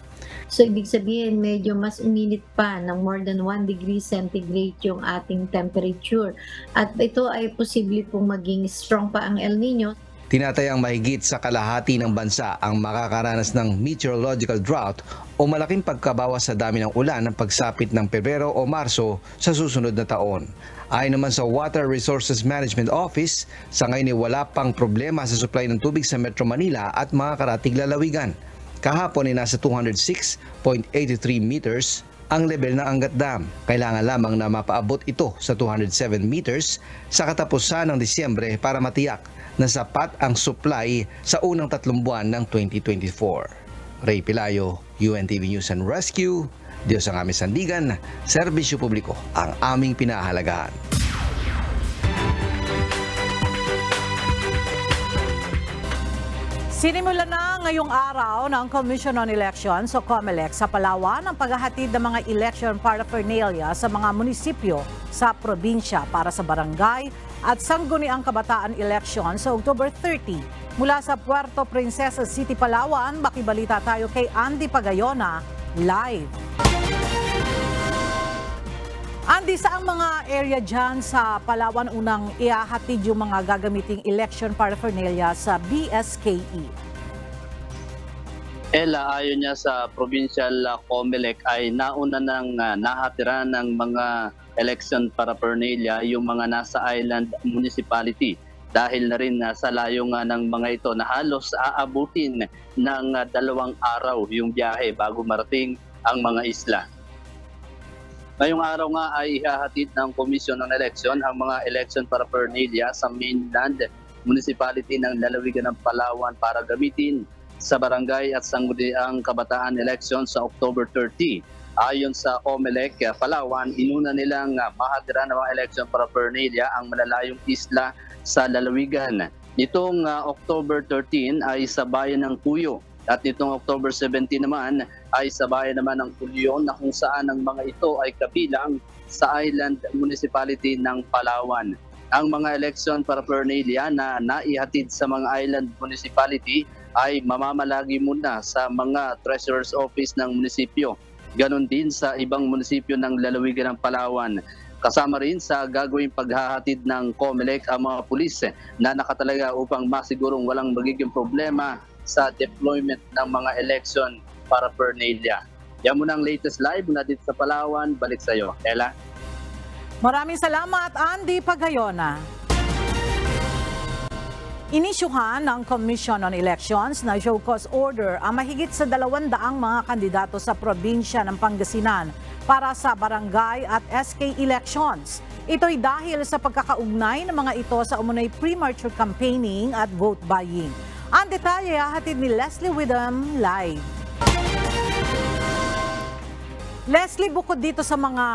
So, ibig sabihin, medyo mas uminit pa ng more than 1 degree centigrade yung ating temperature. At ito ay posible pong maging strong pa ang El Nino. Tinatayang mahigit sa kalahati ng bansa ang makakaranas ng meteorological drought o malaking pagkabawas sa dami ng ulan ng pagsapit ng Pebrero o Marso sa susunod na taon. Ayon naman sa Water Resources Management Office, sa ngayon ay wala pang problema sa supply ng tubig sa Metro Manila at mga karatig lalawigan. Kahapon ay nasa 206.83 meters ang level ng Angat Dam. Kailangan lamang na mapaabot ito sa 207 meters sa katapusan ng Disyembre para matiyak na sapat ang supply sa unang 3 buwan ng 2024. Ray Pelayo, UNTV News and Rescue. Diyos ang aming sandigan, serbisyo publiko ang aming pinahahalagahan. Sinimula na ngayong araw ng Commission on Elections o COMELEC sa Palawan ang paghahatid ng mga election paraphernalia sa mga munisipyo sa probinsya para sa barangay at sangguniang kabataan election sa October 30. Mula sa Puerto Princesa City, Palawan, makibalita tayo kay Andy Pagayona live. Andy, saang mga area dyan sa Palawan unang iahatid yung mga gagamiting election paraphernalia sa BSKE? Ella, ayon niya sa Provincial COMELEC ay nauna nang nahatiran ng mga election paraphernalia yung mga nasa island municipality. Dahil na rin sa layo nga ng mga ito na halos aabutin ng 2 araw yung biyahe bago marating ang mga isla. Ngayong araw nga ay ihahatid ng Komisyon ng Eleksyon ang mga election paraphernalia sa mainland municipality ng lalawigan ng Palawan para gamitin sa barangay at sangguniang kabataan election sa October 30. Ayon sa COMELEC Palawan, inuna nilang mahatiran ng mga election paraphernalia ang malalayong isla sa lalawigan. Nitong October 13 ay sa bayan ng Cuyo. At nitong October 17 naman ay sa bayan naman ng Culion na kung saan ang mga ito ay kabilang sa island municipality ng Palawan. Ang mga election paraphernalia na naihatid sa mga island municipality ay mamamalagi muna sa mga treasurer's office ng munisipyo. Ganon din sa ibang munisipyo ng lalawigan ng Palawan. Kasama rin sa gagawing paghahatid ng COMELEC ang mga pulis na nakatalaga upang masigurong walang magiging problema sa deployment ng mga election paraphernalia. Yan muna ang latest live na dito sa Palawan. Balik sa iyo, Ella. Maraming salamat, Andy Pagayona. Inisyuhan ng Commission on Elections na show cause order ang mahigit sa 200 mga kandidato sa probinsya ng Pangasinan para sa barangay at SK elections. Ito'y dahil sa pagkakaugnay ng mga ito sa umunoy premature campaigning at vote buying. Ang detalye hatid ni Leslie Widom live. Leslie, bukod dito sa mga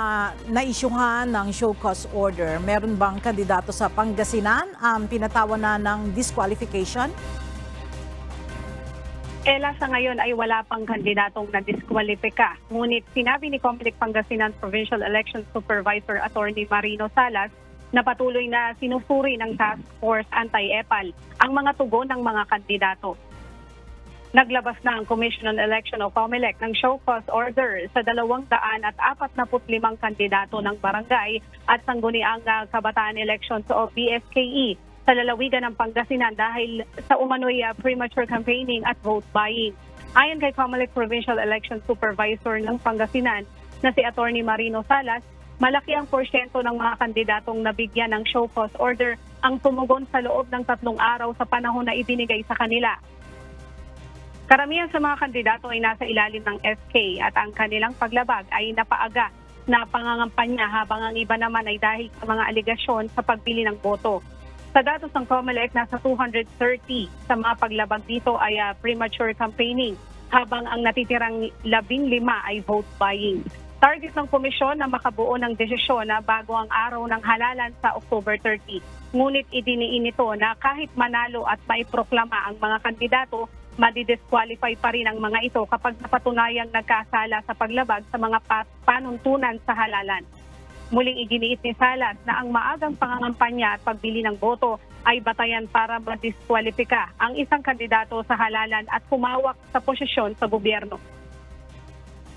naisyuhan ng show cause order, meron bang kandidato sa Pangasinan ang pinatawan na ng disqualification? Ella, sa ngayon ay wala pang kandidatong na-disqualifika. Ngunit sinabi ni COMELEC Pangasinan Provincial Election Supervisor Attorney Marino Salas na patuloy na sinusuri ng Task Force Anti-EPAL ang mga tugon ng mga kandidato. Naglabas na ang Commission on Election o COMELEC ng show cause order sa 245 kandidato ng barangay at sangguniang kabataan elections o BSKE sa lalawigan ng Pangasinan dahil sa umano'y premature campaigning at vote buying. Ayon kay COMELEC Provincial Election Supervisor ng Pangasinan na si Attorney Marino Salas, malaki ang porsyento ng mga kandidatong nabigyan ng show cause order ang tumugon sa loob ng 3 araw sa panahon na ibinigay sa kanila. Karamihan sa mga kandidato ay nasa ilalim ng SK at ang kanilang paglabag ay napaaga na pangangampanya habang ang iba naman ay dahil sa mga aligasyon sa pagbili ng boto. Sa datos ng COMELEC, nasa 230 sa mga paglabag dito ay premature campaigning habang ang natitirang 15 ay vote buying. Target ng komisyon na makabuo ng desisyon na bago ang araw ng halalan sa October 30. Ngunit idiniin ito na kahit manalo at maiproklama ang mga kandidato, madidisqualify pa rin ang mga ito kapag napatunayang nagkasala sa paglabag sa mga panuntunan sa halalan. Muling iginiit ni Salas na ang maagang pangangampanya at pagbili ng boto ay batayan para madiskwalipika ang isang kandidato sa halalan at humawak sa posisyon sa gobyerno.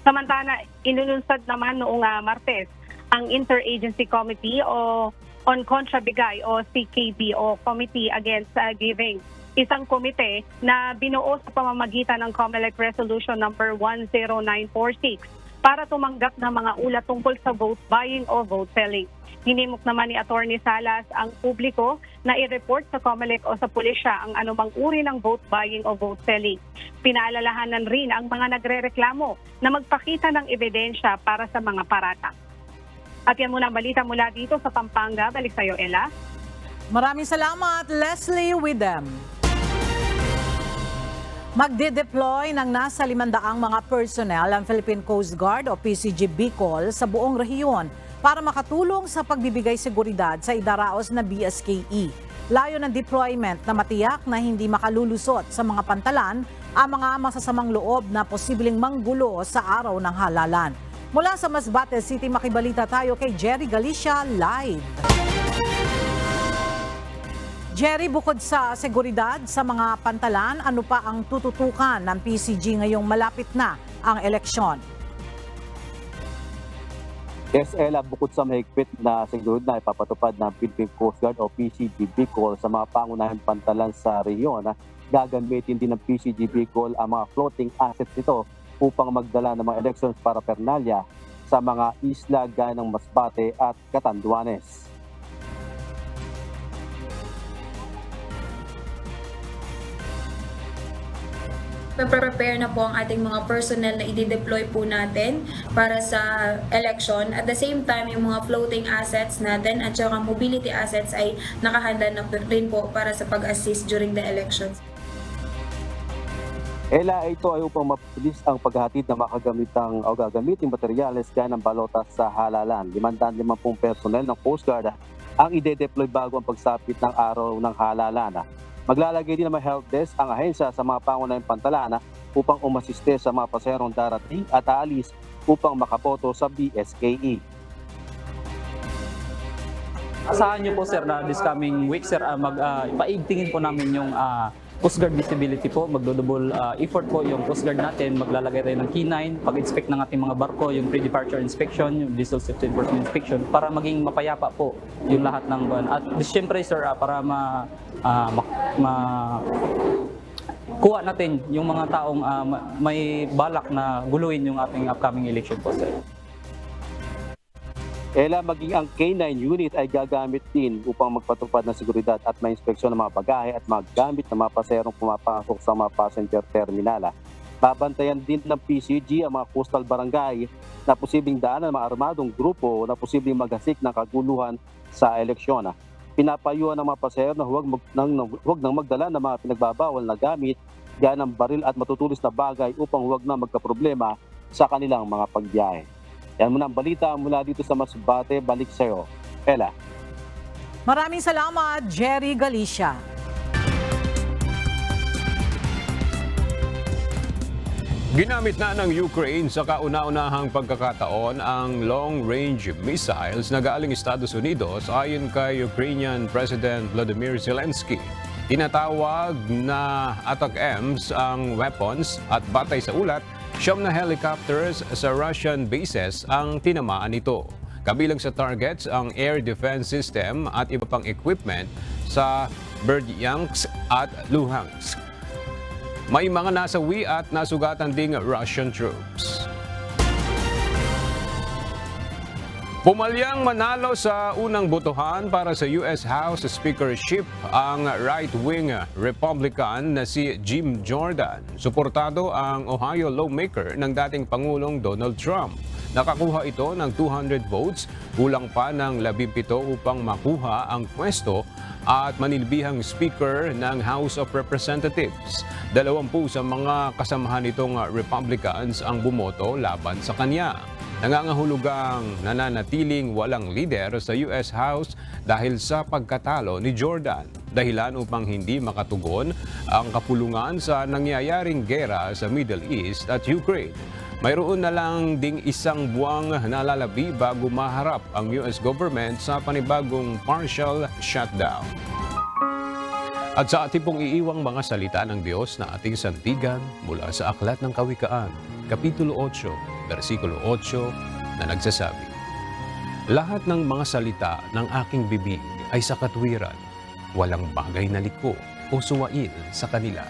Samantala, inulunsad naman noong Martes ang Interagency Committee on Contrabigay o CKB o Committee Against Giving. Isang komite na binuo sa pamamagitan ng COMELEC Resolution number 10946 para tumanggap ng mga ulat tungkol sa vote buying o vote selling. Hinimok naman ni Attorney Salas ang publiko na i-report sa COMELEC o sa pulisya ang anumang uri ng vote buying o vote selling. Pinaalalahanan rin ang mga nagrereklamo na magpakita ng ebidensya para sa mga paratang. At yan muna ang balita mula dito sa Pampanga. Balik sa iyo, Ella. Maraming salamat, Leslie Widom. Magde-deploy ng nasa 500 mga personnel ang Philippine Coast Guard o PCG Bicol sa buong rehiyon para makatulong sa pagbibigay seguridad sa idaraos na BSKE. Layo ng deployment na matiyak na hindi makalulusot sa mga pantalan ang mga masasamang loob na posibleng manggulo sa araw ng halalan. Mula sa Masbate City, makibalita tayo kay Jerry Galicia live. Jerry, bukod sa seguridad sa mga pantalan, ano pa ang tututukan ng PCG ngayong malapit na ang eleksyon? Yes, Ella, bukod sa mahigpit na seguridad na ipapatupad ng Philippine Coast Guard o PCG Bicol sa mga pangunahing pantalan sa rehiyon, gagamitin din ng PCG Bicol ang mga floating assets nito upang magdala ng mga elections para Pernalya sa mga isla gaya ng Masbate at Catanduanes. Prepare na po ang ating mga personnel na i-deploy po natin para sa election. At the same time, yung mga floating assets natin at saka mobility assets ay nakahanda na rin po para sa pag-assist during the elections. Ella, ito ay upang mapabilis ang paghahatid ng makagamitang o gagamiting materyales gaya ng balota sa halalan. 550 personnel ng Coast Guard ang ide-deploy bago ang pagsapit ng araw ng halalan. Maglalagay din ng help desk ang ahensya sa mga pangunahing pantalan upang umasiste sa mga paserong darating at aalis upang makaboto sa BSKE. Asahan niyo po sir na this coming week sir, ipaigtingin po namin yung Coast Guard visibility po, magdodouble effort po yung Coast Guard natin, maglalagay tayo ng K9, pag-inspect ng ating mga barko, yung pre-departure inspection, yung diesel safety enforcement inspection, para maging mapayapa po yung lahat ng buwan. At siyempre sir, para kuha natin yung mga taong may balak na guluhin yung ating upcoming election po sir. Ella, maging ang K9 unit ay gagamit din upang magpatupad ng seguridad at ma-inspeksyon ng mga bagahe at maggamit ng mga paserong pumapasok sa mga passenger terminal. Babantayan din ng PCG ang mga coastal barangay na posibleng daanan ng mga armadong grupo na posibleng maghasik ng kaguluhan sa eleksyon. Pinapayuhan ng mga pasahero na huwag nang magdala ng mga pinagbabawal na gamit gaya ng baril at matutulis na bagay upang huwag na magkaproblema sa kanilang mga pagbiyahe. Yan muna ang balita mula dito sa Masbate. Balik sa iyo, Ella. Maraming salamat, Jerry Galicia. Ginamit na ng Ukraine sa kauna-unahang pagkakataon ang long-range missiles na galing Estados Unidos ayon kay Ukrainian President Volodymyr Zelensky. Tinatawag na ATACMS ang weapons at batay sa ulat, 9 na helicopters sa Russian bases ang tinamaan nito. Kabilang sa targets ang air defense system at iba pang equipment sa Berdyansk at Luhansk. May mga nasawi at nasugatan ding Russian troops. Pumalyang manalo sa unang botohan para sa US House Speakership ang right-wing Republican na si Jim Jordan. Suportado ang Ohio lawmaker ng dating Pangulong Donald Trump. Nakakuha ito ng 200 votes, kulang pa ng 17 upang makuha ang pwesto at manilbihang Speaker ng House of Representatives. 20 sa mga kasamahan nitong Republicans ang bumoto laban sa kanya. Nangangahulugang nananatiling walang lider sa US House dahil sa pagkatalo ni Jordan. Dahilan upang hindi makatugon ang kapulungan sa nangyayaring gera sa Middle East at Ukraine. Mayroon na lang ding isang buwang nalalabi bago maharap ang US government sa panibagong partial shutdown. At sa ating pong iiwang mga salita ng Diyos na ating santigan mula sa Aklat ng Kawikaan, Kapitulo 8, versikulo 8 na nagsasabi, lahat ng mga salita ng aking bibig ay sa katwiran, walang bagay na liko o suwain sa kanila.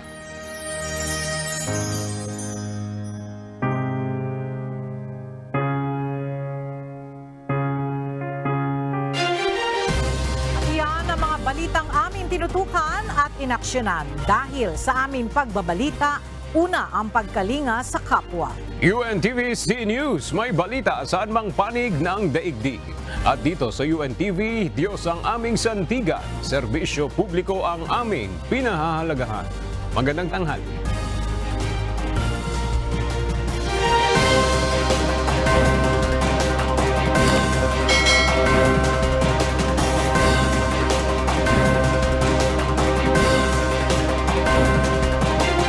Yan ang mga balitang aming tinutukan at inaksyonan dahil sa aming pagbabalita. Una, ang pagkalinga sa kapwa. UNTV News, may balita saan mang panig ng daigdig. At dito sa UNTV, Diyos ang aming santigan, serbisyo publiko ang aming pinahahalagahan. Magandang tanghali.